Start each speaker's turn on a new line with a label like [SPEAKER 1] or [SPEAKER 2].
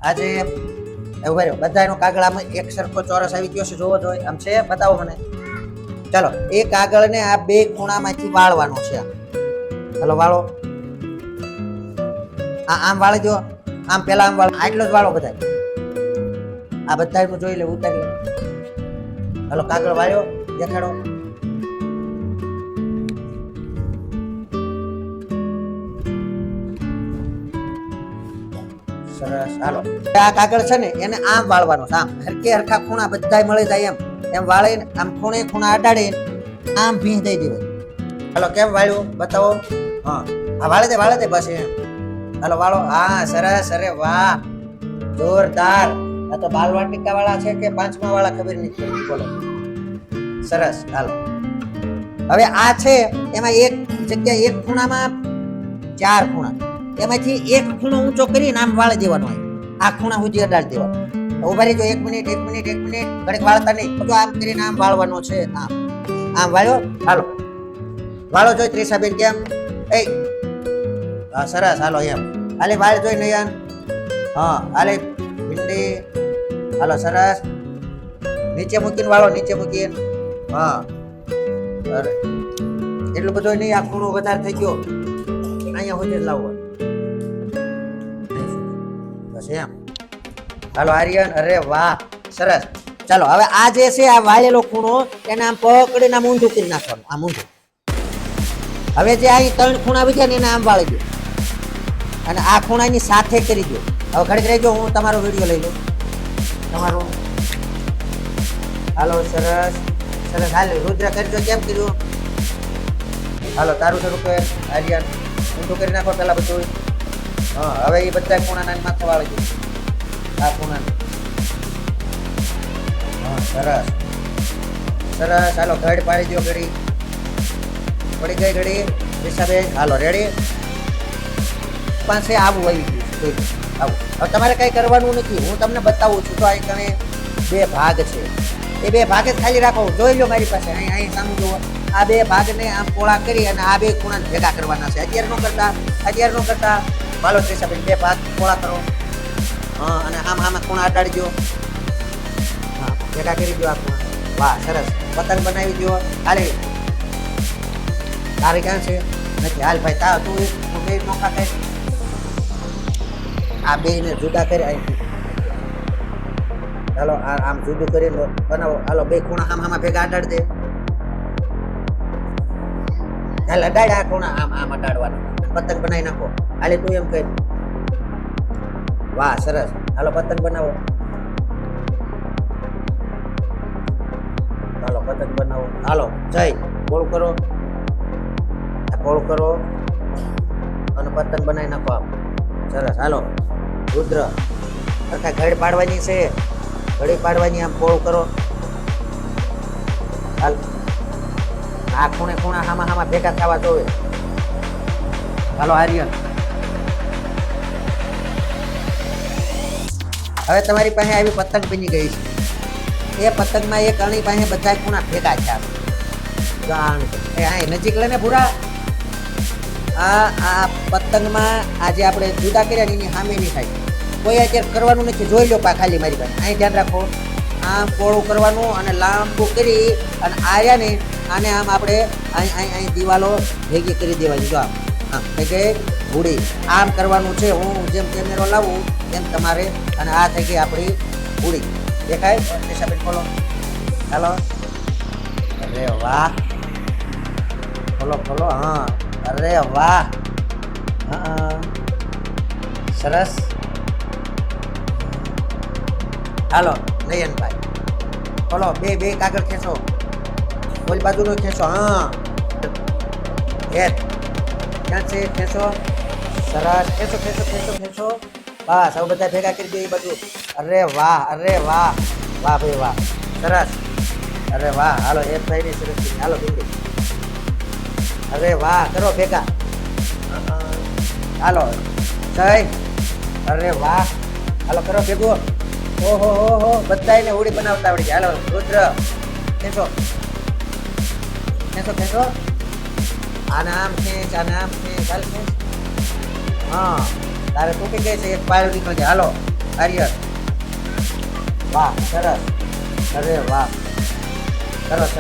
[SPEAKER 1] આજે એવું કર્યો બધાનો કાગળ આમાં એક સરખો ચોરસ આવી ગયો છે, જોવો જોઈએ આમ છે, બતાવો મને. ચલો એ કાગળને આ બે ખૂણામાંથી વાળવાનો છે. ચલો વાળો, આમ વાળી દો, આમ પેલા આમ વાળો, આટલો જ વાળો બધા. આ બધાનું જોઈ લે, ઉતારી લે. ચલો કાગળ વાળ્યો, દેખાડો. સરસ, હાલો. આ કાગળ છે ને એને આમ વાળવાનો, આમ હરકે હરખા ખૂણા બધાય મળી જાય એમ વાળીને આમ ખૂણે ખૂણા અડાડીને આમ ભીંજ દઈ દેવાય. હાલો કેમ વાળ્યું બતાવો. હા આ વાળી દે બસ એમ. હાલો વાળો, હા સરસ, અરે વાહ જોરદાર. આ તો બાલવાટિકા વાળા છે કે પાંચમા વાળા ખબર નથી, બોલો. સરસ, હાલો. હવે આ છે એમાં એક જગ્યા એક ખૂણામાં 4 ખૂણા, એમાંથી એક ખૂણો ઊંચો કરીને આમ વાળી દેવાનો હોય, આ ખૂણા સુધી અડાડી દેવાનો. ઉભા રહેજો, 1 મિનિટ ઘડીક વાળતા નહીં, બધું આમ કરીને આમ વાળવાનો છે. આમ વાળ્યો, હાલો વાળો જોઈ ત્રિષાબેન કેમ. એ હા સરસ, હાલો એમ હાલે વાળ જોઈ નયન. હા હાલે ભીંડી, હાલો સરસ. નીચે મૂકીને વાળો, નીચે મૂકીને. હા અરે એટલું બધું નહીં, આ ખૂણો વધારે થઈ ગયો, અહીંયા સુધી લાવો બસ એમ. હાલો આર્યન, અરે વાહ સરસ. ચાલો હવે આ જે છે આ વાળેલો ખૂણો એને આમ પકડીને આમ ઊંધું કરી નાખવાનું, આમ ઊંધું. હવે જે અહીં 3 ખૂણા આવી ગયા ને એને આમ વાળી દો અને આ ખૂણાની સાથે કરી દો. હવે ઘડીક રહેજો, હું તમારો વિડીયો લઈ લઉં તમારો. હાલો સરસ સરસ, હાલ રુદ્ર કરજો, કેમ કર્યું. હાલો તારું શરૂ કર આર્યન, ઊંધું કરી નાખો પેલા બધું. હા હવે એ બધા ખૂણાના માથે વાળી દો, આ ખૂણાને. હા સરસ સરસ, હાલો ઘડ પાડી દો, ઘડી પડી ગઈ ઘડી. દિશાબેન હાલો રેડી. પાસે આવું આવી ગયું, આવું. હવે તમારે કઈ કરવાનું નથી, હું તમને બતાવું છું. તો અહીં કણે 2 ભાગ છે, એ 2 ભાગ જ ખાલી રાખો. જોઈ લો મારી પાસે, અહીં સામું જુઓ. આ 2 ભાગને આમ પોળા કરી અને આ 2 ખૂણાને ભેગા કરવાના છે. અત્યારે નો કરતા હાલો ત્રિષાબેન 2 ભાગ પોળા કરો. હા અને આમાં ખૂણા અટાડી દો. હા ભેગા કરી દો આ ખૂણા. વાહ સરસ, પતંગ બનાવી દો. હાલે તારે ક્યાં છે નથી, હાલ ભાઈ તું બે નોખા કરી, આ 2 ને જુદા કરી અહીંથી. ચાલો આમ જુદું કરીને બનાવો. હાલો 2 ખૂણા આમાં ભેગા અડાડી દે. હાલ અડાડ, આ ખૂણા આમ અડાડવાના, પતંગ બનાવી નાખો. હાલે તું એમ કહી. વાહ સરસ, હાલો પતંગ બનાવો. હાલો પતંગ બનાવો. હાલો જય બોલ કરો, પોળ કરો અને પતંગ બનાવી નાખો આમ. સરસ, હાલો રુદ્ર તથા ઘડી પાડવાની છે, ઘડી પાડવાની, આમ પોળ કરો. હાલ આ ખૂણે ખૂણા હામાં ભેગા થવા જોવે. હાલો આર્યન, હવે તમારી પાસે આવી પતંગ બની ગઈ છે. એ પતંગમાં એક અણી પાસે બધા ખૂણા ભેગા છે. આ નજીક લઈને પૂરા આ પતંગમાં આજે આપણે જુદા કર્યા એની સામે નહીં થાય. કોઈ અત્યારે કરવાનું નથી, જોઈ લો ખાલી મારી પાસે. અહીં ધ્યાન રાખો, આમ પોળું કરવાનું અને લાંબુ કરી અને આર્યાને આને આમ આપણે અહીં દિવાલો ભેગી કરી દેવાની. જો આમ થઈ ગઈ હોડી, આમ કરવાનું છે. હું જેમ કેમેરો લાવું એમ તમારે, અને આ થઈ ગઈ આપણી હોડી. દેખાય દિશાબેન, ખોલો. ચાલો, અરે વાહ, ખોલો ખોલો. હા અરે વાહ, હા સરસ. હાલો નયનભાઈ ખોલો. બે કાગળ ખેંચો, ઓલી બાજુનો ખેંચો. હા ક્યાં છે, ખેંચો. સરસ, ખેંચો. બસ હવે બધા ભેગા કરી દે એ બધું. અરે વાહ, વાહ ભાઈ વાહ, સરસ. અરે વાહ, હાલો એક ભાઈની સરસ. હાલો બિંદી, અરે વાહ, કરો ભેગા. હાલો જય, અરે વાહ, હાલો કરો ભેગું. ઓહો બધાને હોડી બનાવતા આવડી જાય. હાલો રુદ્ર ખેંચો. આને આમ ખેંચ, હાલ ખેંચ. હા તારે તૂટી ગઈ છે, એક પાયો નીકળી જાય. હાલો આર્યન વાહ સરસ અરે વાહ સરસ